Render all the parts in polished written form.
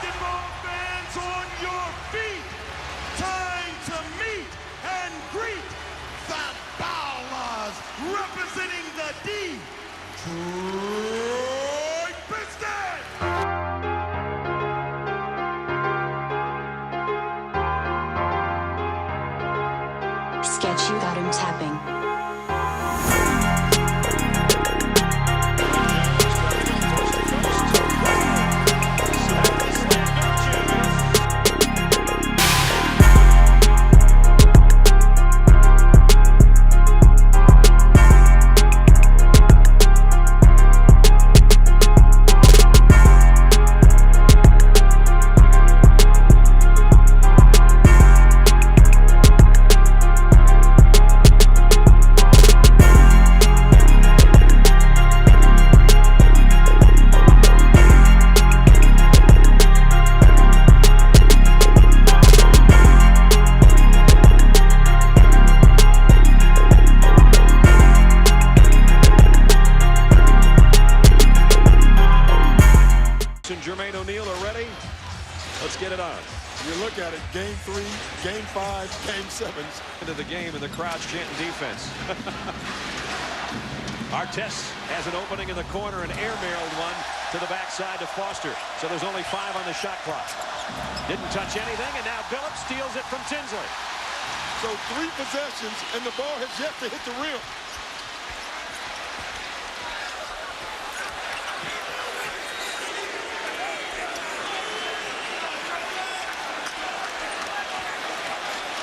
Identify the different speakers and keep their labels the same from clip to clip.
Speaker 1: Basketball fans on your feet. Time to meet and greet the Ballers representing the Detroit Pistons.
Speaker 2: Sketch, you got him tapping.
Speaker 3: Let's get it on.
Speaker 4: You look at it, game 3, game 5, game 7.
Speaker 3: Into the game and the crowd's chanting defense. Artest has an opening in the corner and air-mailed one to the backside to Foster. So there's only 5 on the shot clock. Didn't touch anything, and now Billups steals it from Tinsley.
Speaker 4: So 3 possessions, and the ball has yet to hit the rim.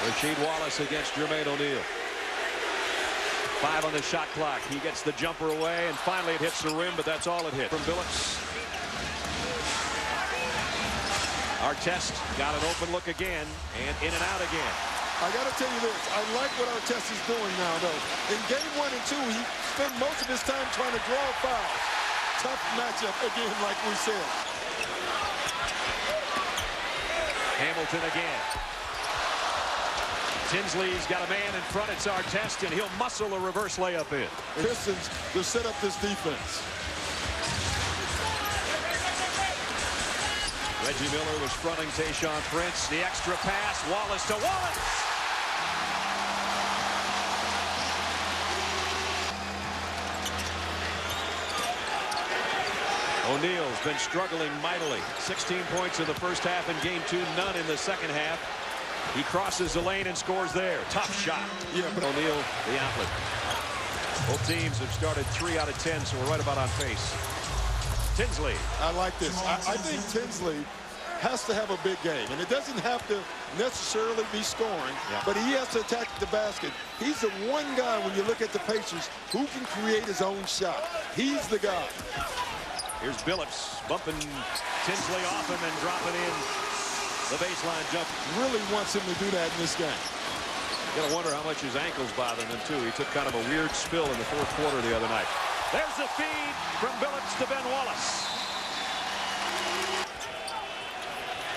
Speaker 3: Rasheed Wallace against Jermaine O'Neal. 5 on the shot clock. He gets the jumper away, and finally it hits the rim, but that's all it hit. From Billups. Artest got an open look again, and in and out again.
Speaker 4: I got to tell you this. I like what Artest is doing now, though. In game 1 and 2, he spent most of his time trying to draw fouls. Tough matchup again, like we said.
Speaker 3: Hamilton again. Tinsley's got a man in front. It's Artest, and he'll muscle a reverse layup in.
Speaker 4: Pistons to set up this defense.
Speaker 3: Reggie Miller was fronting Tayshaun Prince. The extra pass. Wallace to Wallace. O'Neal's been struggling mightily. 16 points in the first half in game 2, none in the second half. He crosses the lane and scores there. Tough shot.
Speaker 4: Yeah, but
Speaker 3: O'Neal, the outlet. Both teams have started 3 out of 10, so we're right about on pace. Tinsley.
Speaker 4: I like this. I think Tinsley has to have a big game, and it doesn't have to necessarily be scoring, but he has to attack the basket. He's the one guy, when you look at the Pacers, who can create his own shot. He's the guy.
Speaker 3: Here's Billups bumping Tinsley off him and dropping in the baseline jump.
Speaker 4: Really wants him to do that in this game.
Speaker 3: You gotta wonder how much his ankle's bothering him, too. He took kind of a weird spill in the 4th quarter the other night. There's the feed from Billups to Ben Wallace.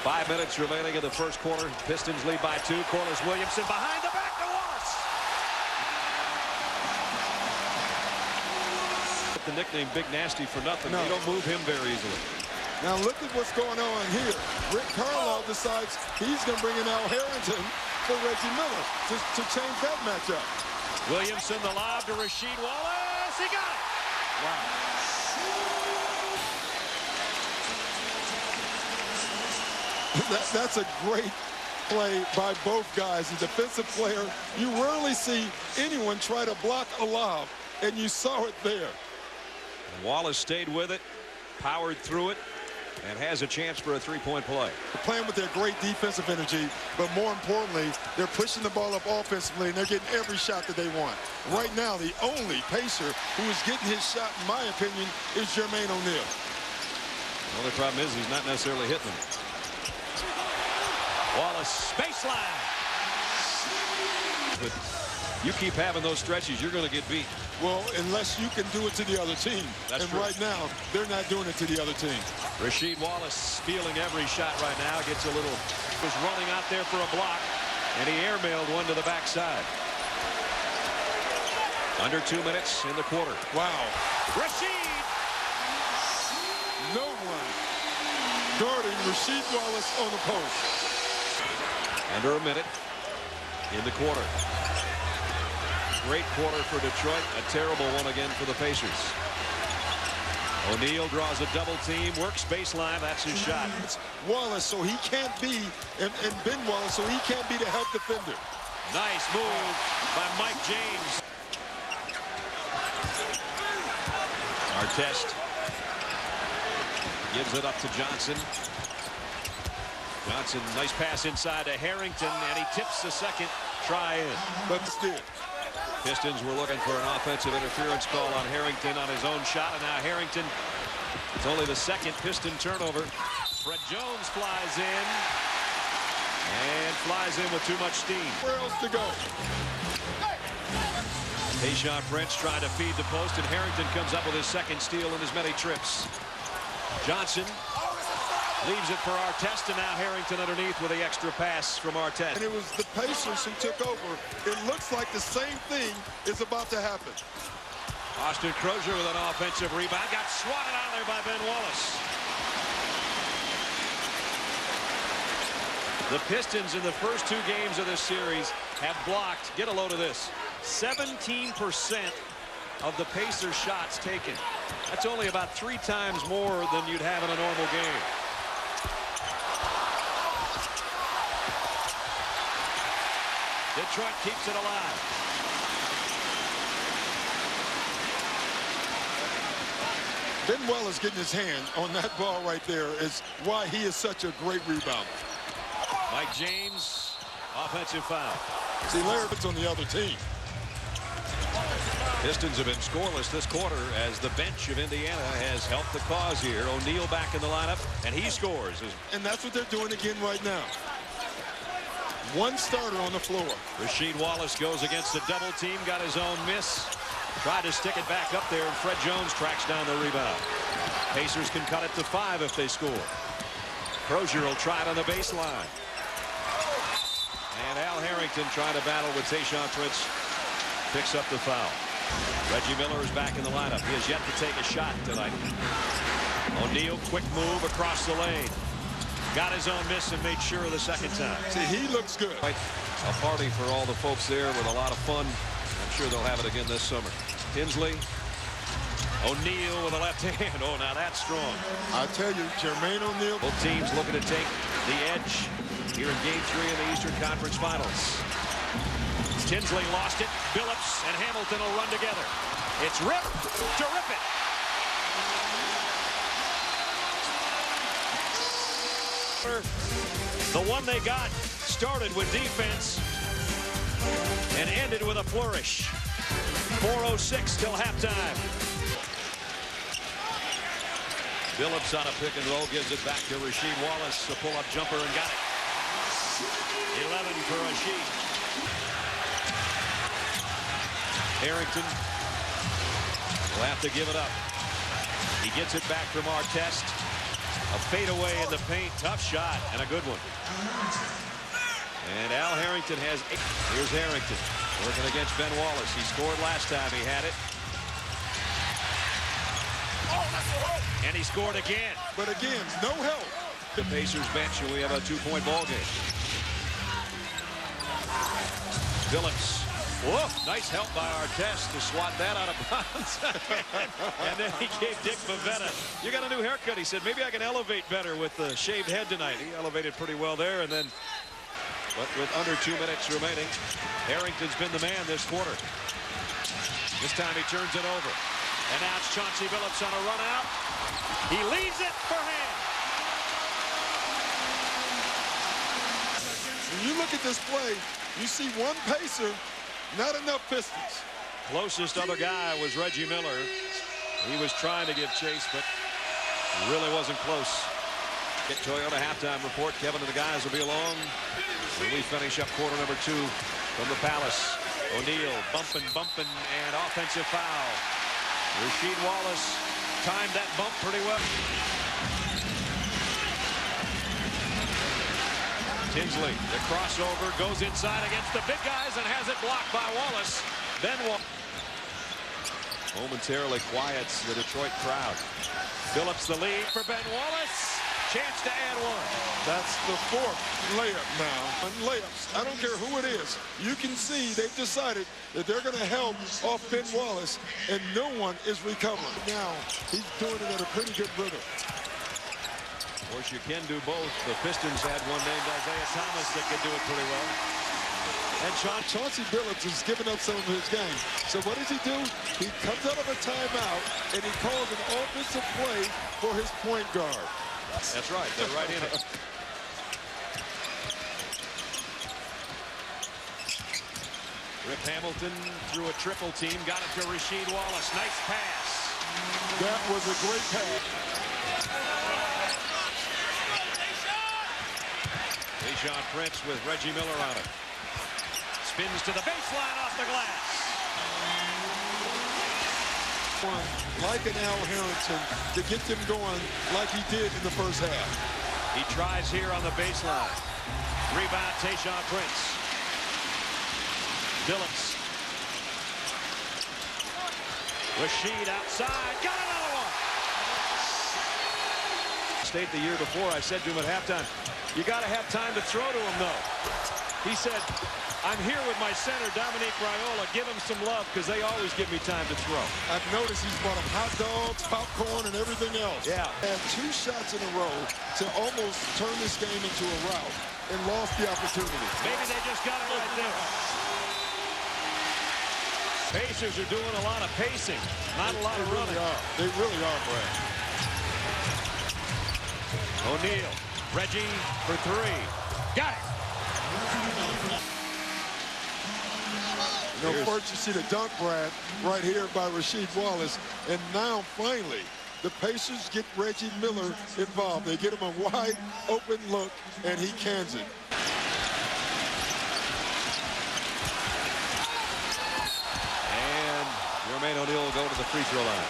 Speaker 3: 5 minutes remaining in the first quarter. Pistons lead by 2. Corliss Williamson behind the back to Wallace. The nickname Big Nasty for nothing.
Speaker 4: No.
Speaker 3: You don't move him very easily.
Speaker 4: Now look at what's going on here. Rick Carlisle decides he's going to bring in Al Harrington for Reggie Miller to change that matchup.
Speaker 3: Williamson, the lob to Rasheed Wallace. He got it.
Speaker 4: Wow. That's a great play by both guys. A defensive player, you rarely see anyone try to block a lob, and you saw it there.
Speaker 3: Wallace stayed with it, powered through it, and has a chance for a 3-point play.
Speaker 4: They're playing with their great defensive energy, but more importantly, they're pushing the ball up offensively, and they're getting every shot that they want. Right now, the only Pacer who is getting his shot, in my opinion, is Jermaine O'Neal.
Speaker 3: The only problem is he's not necessarily hitting them. Wallace, baseline. But you keep having those stretches, you're going to get beat.
Speaker 4: Well, unless you can do it to the other team.
Speaker 3: That's
Speaker 4: and
Speaker 3: true.
Speaker 4: Right now, they're not doing it to the other team.
Speaker 3: Rasheed Wallace feeling every shot right now. Gets a little, was running out there for a block, and he airmailed one to the backside. Under 2 minutes in the quarter.
Speaker 4: Wow.
Speaker 3: Rasheed.
Speaker 4: No one guarding Rasheed Wallace on the post.
Speaker 3: Under a minute in the quarter. Great quarter for Detroit. A terrible one again for the Pacers. O'Neal draws a double team, works baseline. That's his shot.
Speaker 4: It's Wallace, so he can't be, and Ben Wallace, so he can't be the help defender.
Speaker 3: Nice move by Mike James. Artest gives it up to Johnson. Johnson, nice pass inside to Harrington, and he tips the second try in.
Speaker 4: But still,
Speaker 3: Pistons were looking for an offensive interference call on Harrington on his own shot, and now Harrington, it's only the second Piston turnover. Fred Jones flies in, and flies in with too much steam.
Speaker 4: where else to go?
Speaker 3: Tayshaun Prince trying to feed the post, and Harrington comes up with his second steal in as many trips. Johnson leaves it for Artest, and now Harrington underneath with the extra pass from Artest.
Speaker 4: And it was the Pacers who took over. It looks like the same thing is about to happen.
Speaker 3: Austin Crozier with an offensive rebound. Got swatted out of there by Ben Wallace. The Pistons in the first two games of this series have blocked, get a load of this, 17% of the Pacers shots taken. That's only about 3 times more than you'd have in a normal game. Detroit keeps it alive.
Speaker 4: Ben Wallace getting his hand on that ball right there is why he is such a great rebounder.
Speaker 3: Mike James, offensive foul.
Speaker 4: See, Larry's on the other team.
Speaker 3: Pistons have been scoreless this quarter as the bench of Indiana has helped the cause here. O'Neal back in the lineup, and he scores.
Speaker 4: And that's what they're doing again right now. One starter on the floor.
Speaker 3: Rasheed Wallace goes against the double team, got his own miss. Tried to stick it back up there, and Fred Jones tracks down the rebound. Pacers can cut it to 5 if they score. Crozier will try it on the baseline. And Al Harrington trying to battle with Tayshaun Prince. Picks up the foul. Reggie Miller is back in the lineup. He has yet to take a shot tonight. O'Neal, quick move across the lane. Got his own miss and made sure the second time.
Speaker 4: See, he looks good.
Speaker 3: A party for all the folks there with a lot of fun. I'm sure they'll have it again this summer. Tinsley. O'Neal with a left hand. Oh, now that's strong.
Speaker 4: I tell you, Jermaine O'Neal.
Speaker 3: Both teams looking to take the edge here in Game 3 in the Eastern Conference Finals. Tinsley lost it. Billups and Hamilton will run together. It's ripped. Terrific. The one they got started with defense and ended with a flourish. 4:06 till halftime. Billups on a pick and roll gives it back to Rasheed Wallace. A pull-up jumper and got it. 11 for Rasheed. Harrington will have to give it up. He gets it back from Artest. A fadeaway in the paint. Tough shot and a good one. And Al Harrington has 8. Here's Harrington working against Ben Wallace. He scored last time he had it. And he scored again.
Speaker 4: But again, no help.
Speaker 3: The Pacers bench, and we have a 2-point ball game. Billups. Whoa, nice help by Artest to swat that out of bounds. And then he gave Dick Pavetta. You got a new haircut. He said, maybe I can elevate better with the shaved head tonight. He elevated pretty well there. And then, but with under 2 minutes remaining, Harrington's been the man this quarter. This time he turns it over. And now it's Chauncey Billups on a run out. He leads it for hand.
Speaker 4: When you look at this play, you see one Pacer, not enough Pistons.
Speaker 3: Closest other guy was Reggie Miller. He was trying to give chase, but really wasn't close. Get Toyota halftime report. Kevin and the guys will be along. When we finish up quarter number 2 from the Palace. O'Neal bumping, and offensive foul. Rasheed Wallace timed that bump pretty well. Tinsley, the crossover, goes inside against the big guys and has it blocked by Wallace. Then momentarily quiets the Detroit crowd. Billups the lead for Ben Wallace. chance to add one.
Speaker 4: That's the fourth layup now. On layups, I don't care who it is. You can see they've decided that they're going to help off Ben Wallace, and no one is recovering. Now, he's doing it at a pretty good rhythm.
Speaker 3: Of course, you can do both. The Pistons had one named Isaiah Thomas that could do it pretty well. And
Speaker 4: Chauncey Billups is giving up some of his game. So what does he do? He comes out of a timeout, and he calls an offensive play for his point guard.
Speaker 3: That's right. They're right in it. Rip Hamilton threw a triple team, got it to Rasheed Wallace. Nice pass.
Speaker 4: That was a great pass.
Speaker 3: Tayshaun Prince with Reggie Miller on it. Spins to the baseline off the glass.
Speaker 4: Like an Al Harrington to get them going like he did in the first half.
Speaker 3: He tries here on the baseline. Rebound, Tayshaun Prince. Billups. Rasheed outside. Got another one. State the year before, I said to him at halftime, you got to have time to throw to him, though. He said, I'm here with my center, Dominique Raiola. Give him some love because they always give me time to throw.
Speaker 4: I've noticed he's brought him hot dogs, popcorn, and everything else.
Speaker 3: Yeah.
Speaker 4: Had 2 shots in a row to almost turn this game into a rout and lost the opportunity.
Speaker 3: Maybe they just got it right there. Pacers are doing a lot of pacing, not a lot of running.
Speaker 4: They really are, Brad.
Speaker 3: O'Neal, Reggie for 3. Got it.
Speaker 4: You know, first you see the dunk, Brad, right here by Rasheed Wallace. And now, finally, the Pacers get Reggie Miller involved. They get him a wide open look, and he cans it.
Speaker 3: And Jermaine O'Neal will go to the free throw line.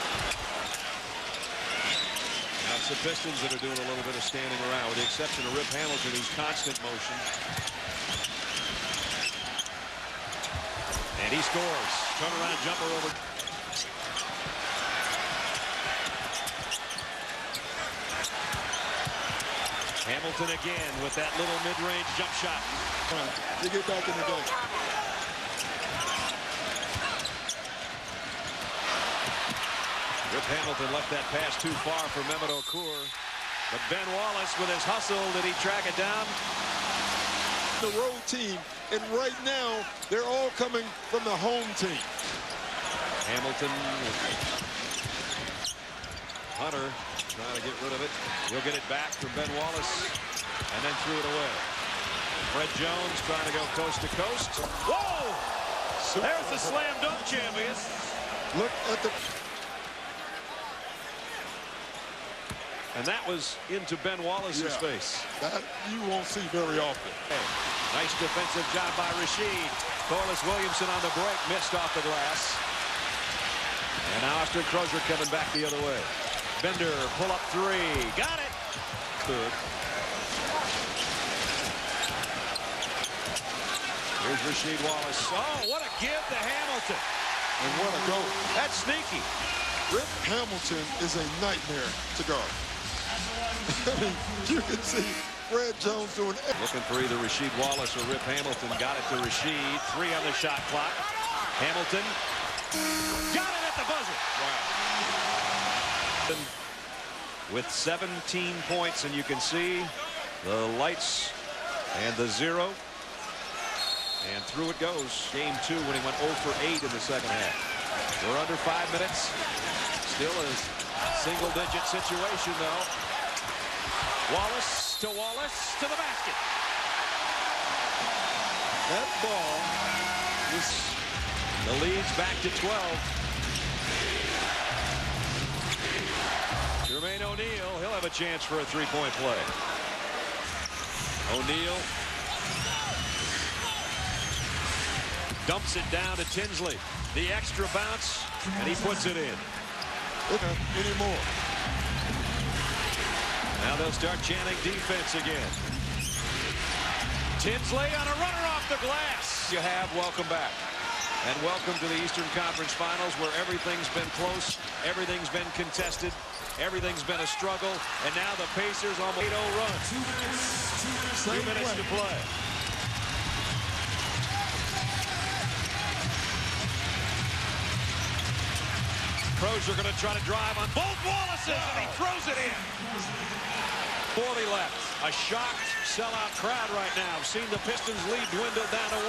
Speaker 3: Now it's the Pistons that are doing a little bit of standing around, with the exception of Rip Hamilton, who's constant motion. And he scores. Turnaround jumper over. Hamilton again with that little mid-range jump shot.
Speaker 4: They get back in the game.
Speaker 3: Rip Hamilton left that pass too far for Mehmet Okur. But Ben Wallace with his hustle, did he track it down?
Speaker 4: The road team, and right now they're all coming from the home team.
Speaker 3: Hamilton, Hunter trying to get rid of it. He'll get it back from Ben Wallace and then threw it away. Fred Jones trying to go coast to coast. Whoa! There's the slam dunk champion.
Speaker 4: Look at the...
Speaker 3: And that was into Ben Wallace's face.
Speaker 4: That you won't see very often.
Speaker 3: Nice defensive job by Rasheed. Corliss Williamson on the break, missed off the glass. And now Austin Crozier coming back the other way. Bender, pull up 3. Got it. Good. Here's Rasheed Wallace. Oh, what a give to Hamilton.
Speaker 4: And what a goal.
Speaker 3: That's sneaky.
Speaker 4: Rip Hamilton is a nightmare to guard. I mean, you can see Fred Jones doing everything.
Speaker 3: Looking for either Rasheed Wallace or Rip Hamilton. Got it to Rasheed. 3 on the shot clock. Hamilton got it at the buzzer. Wow. With 17 points, and you can see the lights and the 0. And through it goes. Game 2 when he went 0 for 8 in the second half. We're under 5 minutes. Still a single-digit situation, though. Wallace to the basket.
Speaker 4: That ball is...
Speaker 3: The lead's back to 12. Jermaine O'Neal, he'll have a chance for a 3-point play. O'Neal dumps it down to Tinsley. The extra bounce, and he puts it in.
Speaker 4: Anymore.
Speaker 3: Now they'll start chanting defense again. Tinsley on a runner off the glass. You have welcome back. And welcome to the Eastern Conference Finals, where everything's been close, everything's been contested. Everything's been a struggle, and now the Pacers almost 8-0 run. 2 minutes to play. Crozier going to try to drive on both Wallaces, and he throws it in. 40 left. A shocked, sellout crowd right now. I've seen the Pistons lead dwindle down to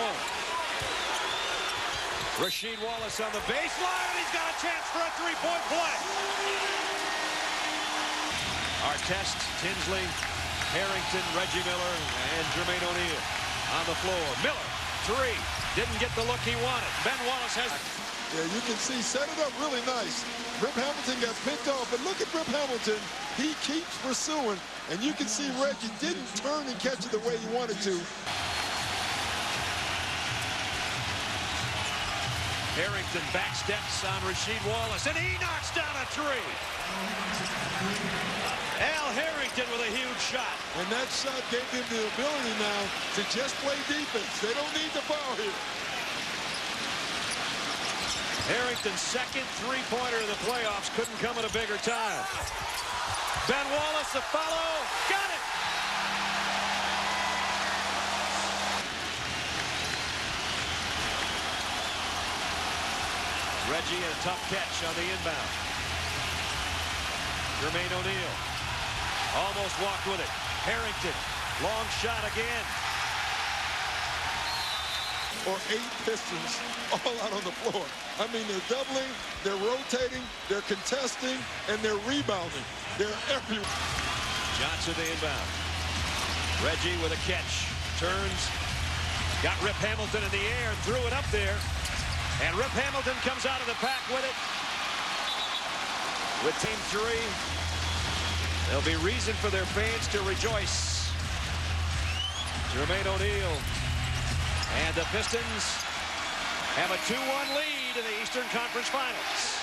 Speaker 3: 1. Rasheed Wallace on the baseline. He's got a chance for a three-point play. Artest, Tinsley, Harrington, Reggie Miller, and Jermaine O'Neal on the floor. Miller, three. Didn't get the look he wanted. Ben Wallace has...
Speaker 4: Yeah, you can see, set it up really nice. Rip Hamilton got picked off, but look at Rip Hamilton. He keeps pursuing, and you can see Reggie didn't turn and catch it the way he wanted to.
Speaker 3: Harrington back steps on Rasheed Wallace, and he knocks down a three. Al Harrington with a huge shot.
Speaker 4: And that shot gave him the ability now to just play defense. They don't need to foul here.
Speaker 3: Harrington's second three-pointer in the playoffs couldn't come at a bigger time. Ben Wallace, the follow, got it! Reggie a tough catch on the inbound. Jermaine O'Neal almost walked with it. Harrington, long shot again.
Speaker 4: Or 8 Pistons all out on the floor. I mean, they're doubling, they're rotating, they're contesting, and they're rebounding. They're everywhere.
Speaker 3: Johnson the inbound. Reggie with a catch. Turns. Got Rip Hamilton in the air. Threw it up there. And Rip Hamilton comes out of the pack with it. With team 3. There'll be reason for their fans to rejoice. Jermaine O'Neal. And the Pistons have a 2-1 lead in the Eastern Conference Finals.